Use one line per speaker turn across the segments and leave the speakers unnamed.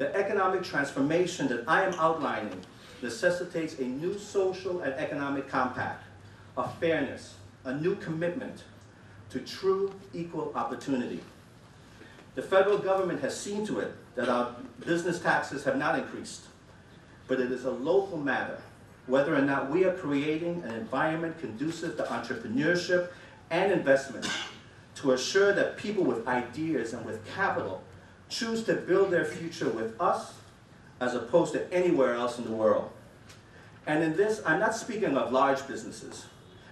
The economic transformation that I am outlining necessitates a new social and economic compact, of fairness, a new commitment to true equal opportunity. The federal government has seen to it that our business taxes have not increased, but it is a local matter whether or not we are creating an environment conducive to entrepreneurship and investment to assure that people with ideas and with capital choose to build their future with us as opposed to anywhere else in the world. And in this, I'm not speaking of large businesses,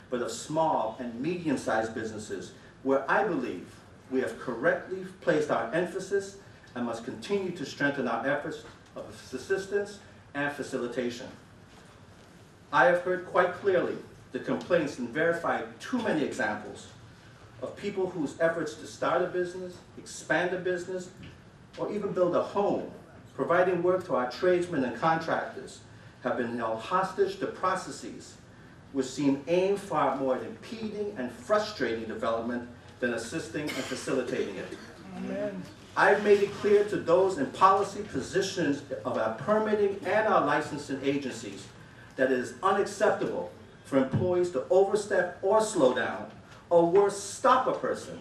but of small and medium-sized businesses where I believe we have correctly placed our emphasis and must continue to strengthen our efforts of assistance and facilitation. I have heard quite clearly the complaints and verified too many examples of people whose efforts to start a business, expand a business, or even build a home, providing work to our tradesmen and contractors, have been held hostage to processes which seem aimed far more at impeding and frustrating development than assisting and facilitating it.
Amen.
I've made it clear to those in policy positions of our permitting and our licensing agencies that it is unacceptable for employees to overstep or slow down, or worse, stop a person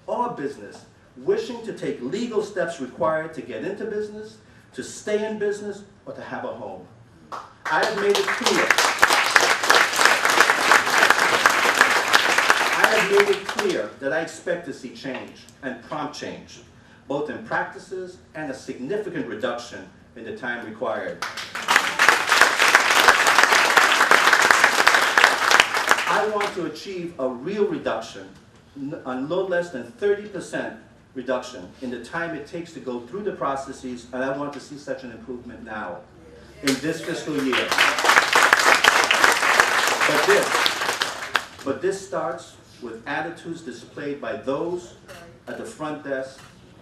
or a business wishing to take legal steps required to get into business, to stay in business, or to have a home. I have made it clear. I have made it clear that I expect to see change, and prompt change, both in practices and a significant reduction in the time required. I want to achieve a real reduction, a no less than 30% reduction in the time it takes to go through the processes, and I want to see such an improvement now, in this fiscal year. But this starts with attitudes displayed by those at the front desk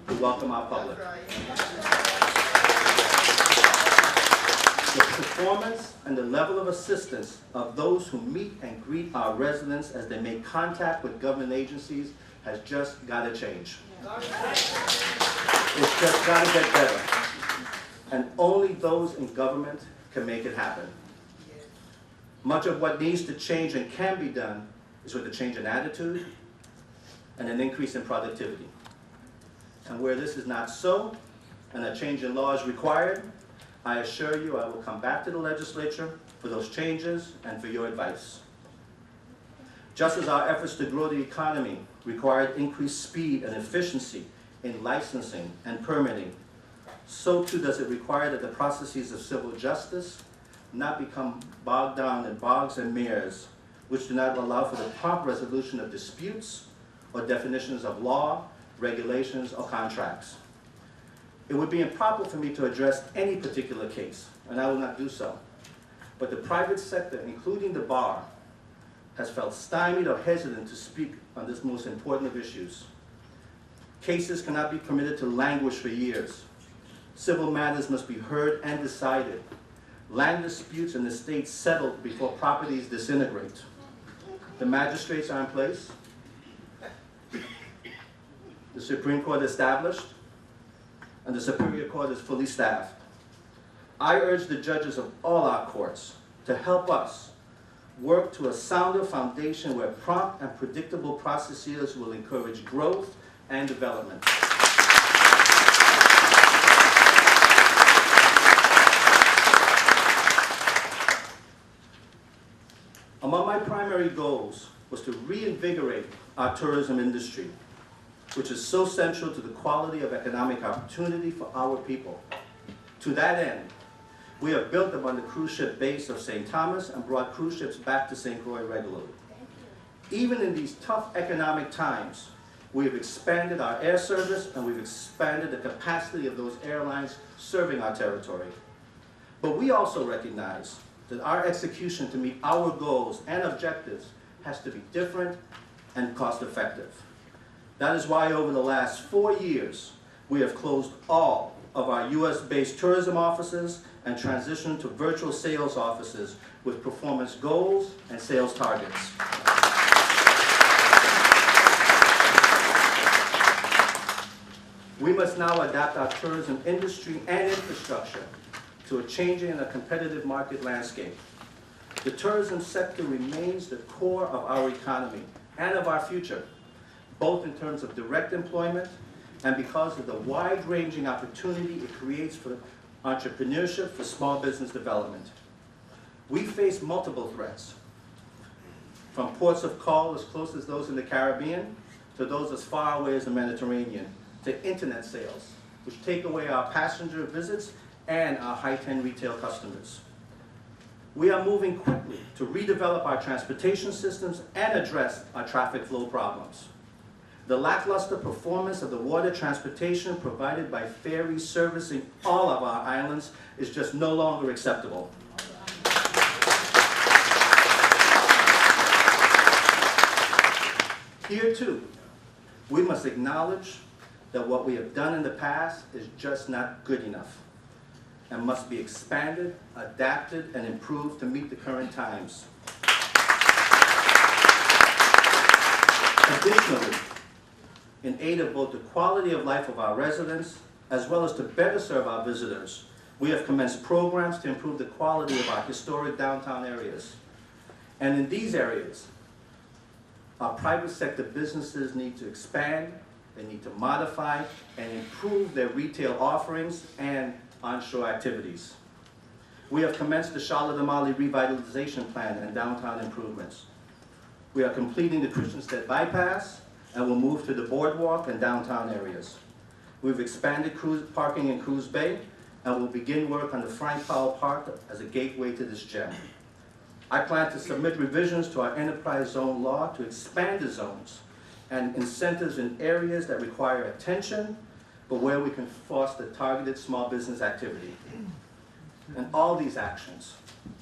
who welcome our public. The performance and the level of assistance of those who meet and greet our residents as they make contact with government agencies has just got to change. It's just got to get better. And only those in government can make it happen. Much of what needs to change and can be done is with a change in attitude and an increase in productivity. And where this is not so, and a change in law is required, I assure you I will come back to the legislature for those changes and for your advice. Just as our efforts to grow the economy required increased speed and efficiency in licensing and permitting, so too does it require that the processes of civil justice not become bogged down in bogs and meres, which do not allow for the prompt resolution of disputes or definitions of law, regulations, or contracts. It would be improper for me to address any particular case, and I will not do so. But the private sector, including the bar, has felt stymied or hesitant to speak on this most important of issues. Cases cannot be permitted to languish for years. Civil matters must be heard and decided. Land disputes and estates settled before properties disintegrate. The magistrates are in place. The Supreme Court established, and the Superior Court is fully staffed. I urge the judges of all our courts to help us work to a sounder foundation where prompt and predictable processes will encourage growth and development. Among my primary goals was to reinvigorate our tourism industry, which is so central to the quality of economic opportunity for our people. To that end, we have built upon the cruise ship base of St. Thomas and brought cruise ships back to St. Croix regularly. Even in these tough economic times, we have expanded our air service and we've expanded the capacity of those airlines serving our territory. But we also recognize that our execution to meet our goals and objectives has to be different and cost-effective. That is why over the last 4 years, we have closed all of our US-based tourism offices and transitioned to virtual sales offices with performance goals and sales targets. We must now adapt our tourism industry and infrastructure to a changing and a competitive market landscape. The tourism sector remains the core of our economy and of our future, both in terms of direct employment and because of the wide-ranging opportunity it creates for entrepreneurship, for small business development. We face multiple threats, from ports of call as close as those in the Caribbean to those as far away as the Mediterranean, to internet sales, which take away our passenger visits and our high-end retail customers. We are moving quickly to redevelop our transportation systems and address our traffic flow problems. The lackluster performance of the water transportation provided by ferries servicing all of our islands is just no longer acceptable. Here too, we must acknowledge that what we have done in the past is just not good enough and must be expanded, adapted, and improved to meet the current times. Additionally, in aid of both the quality of life of our residents, as well as to better serve our visitors, we have commenced programs to improve the quality of our historic downtown areas. And in these areas, our private sector businesses need to expand, they need to modify and improve their retail offerings and onshore activities. We have commenced the Charlotte Amalie Revitalization Plan and downtown improvements. We are completing the Christiansted Bypass and will move to the boardwalk and downtown areas. We've expanded parking in Cruz Bay and will begin work on the Frank Powell Park as a gateway to this gem. I plan to submit revisions to our enterprise zone law to expand the zones and incentives in areas that require attention, but where we can foster targeted small business activity. And all these actions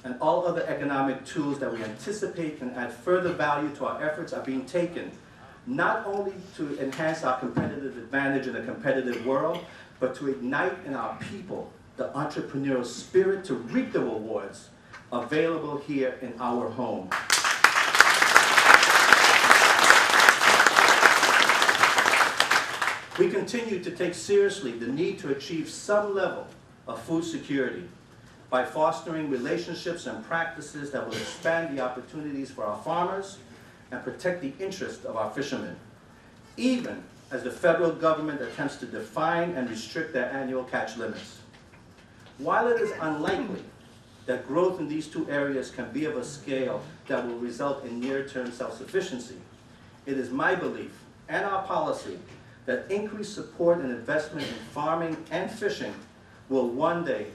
and all other economic tools that we anticipate can add further value to our efforts are being taken, not only to enhance our competitive advantage in a competitive world, but to ignite in our people the entrepreneurial spirit to reap the rewards available here in our home. We continue to take seriously the need to achieve some level of food security by fostering relationships and practices that will expand the opportunities for our farmers and protect the interests of our fishermen, even as the federal government attempts to define and restrict their annual catch limits. While it is unlikely that growth in these two areas can be of a scale that will result in near-term self-sufficiency, it is my belief and our policy that increased support and investment in farming and fishing will one day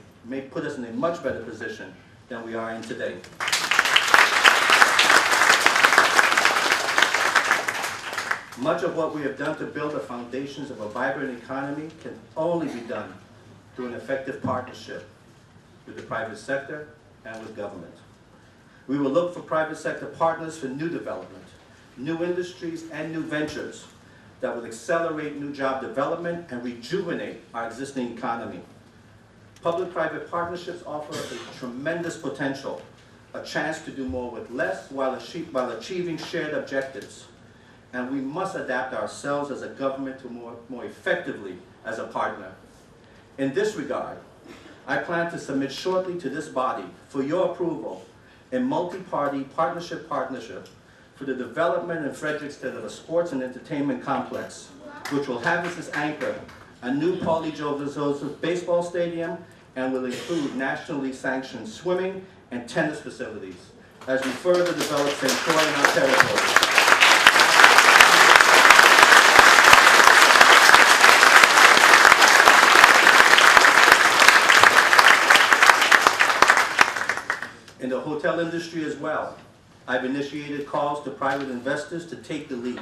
put us in a much better position than we are in today. Much of what we have done to build the foundations of a vibrant economy can only be done through an effective partnership with the private sector and with government. We will look for private sector partners for new development, new industries, and new ventures that will accelerate new job development and rejuvenate our existing economy. Public-private partnerships offer a tremendous potential, a chance to do more with less while achieving shared objectives. And we must adapt ourselves as a government to more effectively as a partner. In this regard, I plan to submit shortly to this body for your approval a multi-party partnership for the development in Frederiksted of a sports and entertainment complex, which will have as its anchor a new Paulie Joseph baseball stadium and will include nationally sanctioned swimming and tennis facilities as we further develop St. Croix in our territory. In the hotel industry as well, I've initiated calls to private investors to take the lead,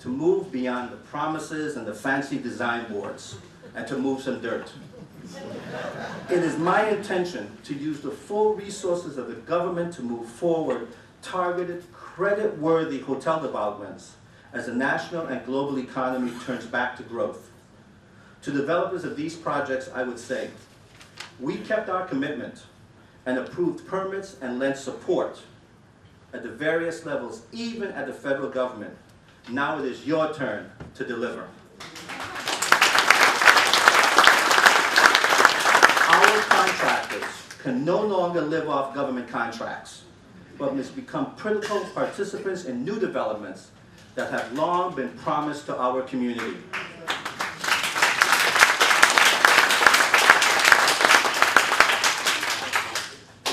to move beyond the promises and the fancy design boards, and to move some dirt. It is my intention to use the full resources of the government to move forward targeted, credit-worthy hotel developments as the national and global economy turns back to growth. To developers of these projects, I would say, we kept our commitment and approved permits and lent support at the various levels, even at the federal government. Now it is your turn to deliver. can no longer live off government contracts, but must become critical participants in new developments that have long been promised to our community.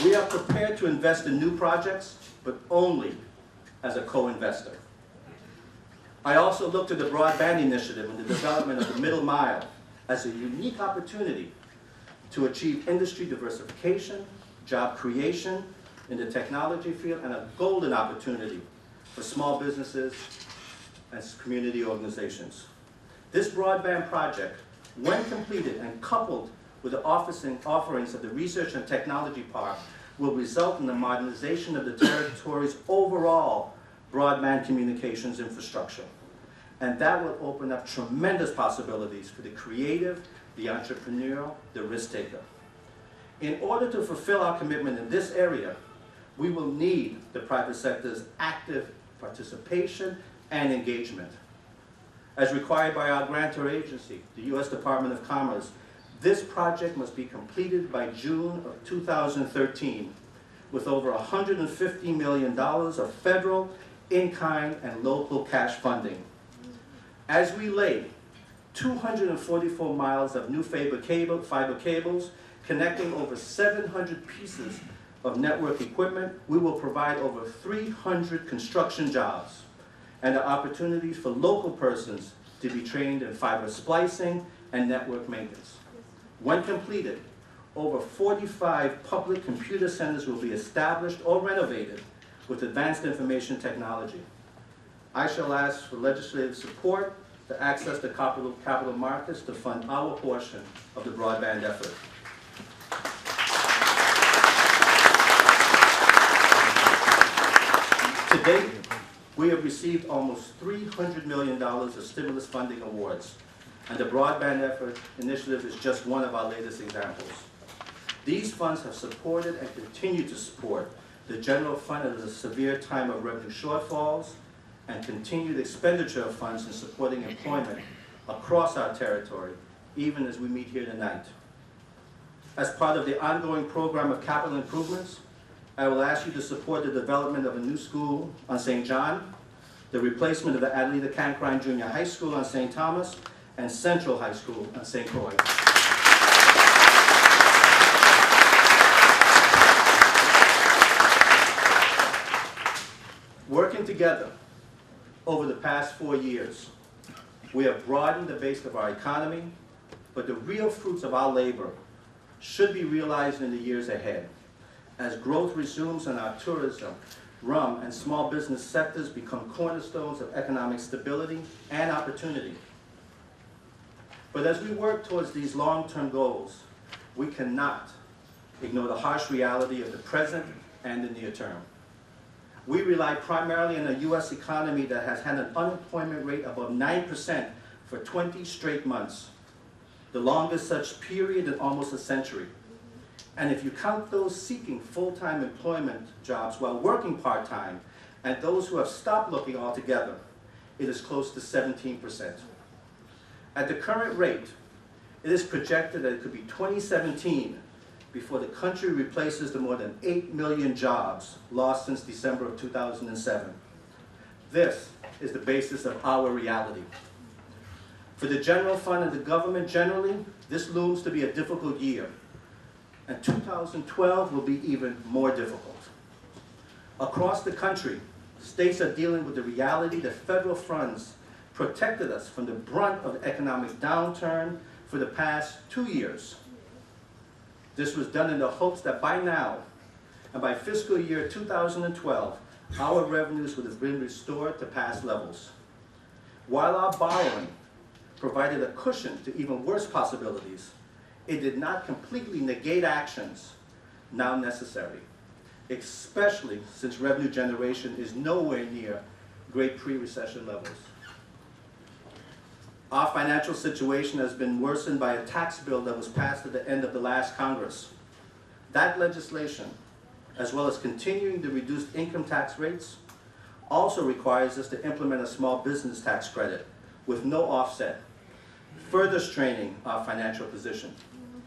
We are prepared to invest in new projects, but only as a co-investor. I also look to the Broadband Initiative and the development of the Middle Mile as a unique opportunity to achieve industry diversification, job creation in the technology field, and a golden opportunity for small businesses and community organizations. This broadband project, when completed and coupled with the offerings of the Research and Technology Park, will result in the modernization of the territory's overall broadband communications infrastructure. And that will open up tremendous possibilities for the creative, the entrepreneurial, the risk taker. In order to fulfill our commitment in this area, we will need the private sector's active participation and engagement. As required by our grantor agency, the U.S. Department of Commerce, this project must be completed by June of 2013 with over $150 million of federal, in-kind, and local cash funding. As we lay 244 miles of new fiber cables connecting over 700 pieces of network equipment, we will provide over 300 construction jobs and the opportunities for local persons to be trained in fiber splicing and network maintenance. When completed, over 45 public computer centers will be established or renovated with advanced information technology. I shall ask for legislative support to access the capital markets to fund our portion of the broadband effort. To date, we have received almost $300 million of stimulus funding awards, and the Broadband Effort Initiative is just one of our latest examples. These funds have supported and continue to support the general fund at a severe time of revenue shortfalls and continued expenditure of funds in supporting employment across our territory, even as we meet here tonight. As part of the ongoing program of capital improvements, I will ask you to support the development of a new school on St. John, the replacement of the Adelita Cancrine Junior High School on St. Thomas, and Central High School on St. Croix. Working together over the past 4 years, we have broadened the base of our economy, but the real fruits of our labor should be realized in the years ahead as growth resumes in our tourism, rum, and small business sectors become cornerstones of economic stability and opportunity. But as we work towards these long-term goals, we cannot ignore the harsh reality of the present and the near term. We rely primarily on a U.S. economy that has had an unemployment rate above 9% for 20 straight months, the longest such period in almost a century. And if you count those seeking full-time employment jobs while working part-time, and those who have stopped looking altogether, it is close to 17%. At the current rate, it is projected that it could be 2017 before the country replaces the more than 8 million jobs lost since December of 2007. This is the basis of our reality. For the general fund and the government generally, this looms to be a difficult year, and 2012 will be even more difficult. Across the country, states are dealing with the reality that federal funds protected us from the brunt of the economic downturn for the past 2 years. This was done in the hopes that by now, and by fiscal year 2012, our revenues would have been restored to past levels. While our borrowing provided a cushion to even worse possibilities, it did not completely negate actions now necessary, especially since revenue generation is nowhere near great pre-recession levels. Our financial situation has been worsened by a tax bill that was passed at the end of the last Congress. That legislation, as well as continuing the reduced income tax rates, also requires us to implement a small business tax credit with no offset, further straining our financial position.